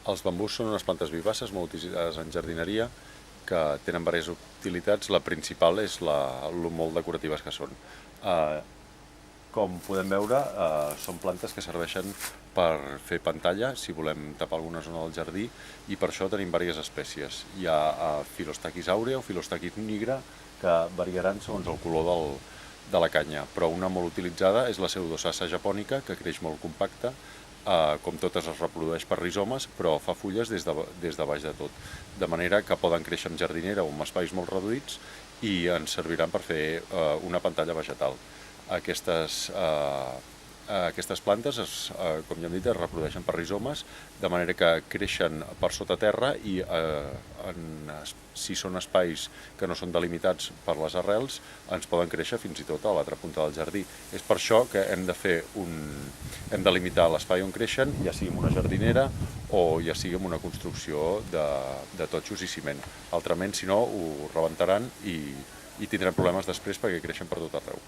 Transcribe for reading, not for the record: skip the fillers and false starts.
Els bambús són unes plantes vivaces molt utilitzades en jardineria que tenen diverses utilitats. La principal és lo molt decoratives que són. Com podem veure, són plantes que serveixen per fer pantalla, si volem tapar alguna zona del jardí, i per això tenim diverses espècies. Hi ha Philostachys aurea o Philostachys nigra, que variaran segons el color de la canya, però una molt utilitzada és la pseudosassa japònica, que creix molt compacta, com totes es reprodueix per rizomes, però fa fulles des de baix de tot, de manera que poden créixer en jardinera o en espais molt reduïts i ens serviran per fer una pantalla vegetal. Aquestes plantes, com ja hem dit, es reprodueixen per rizomes, de manera que creixen per sota terra i si són espais que no són delimitats per les arrels, ens poden créixer fins i tot a l'altra punta del jardí. És per això que hem de limitar l'espai on creixen, ja sigui en una jardinera o ja sigui en una construcció de totxos i ciment. Altrament, si no, ho rebentaran i tindrem problemes després perquè creixen per tot arreu.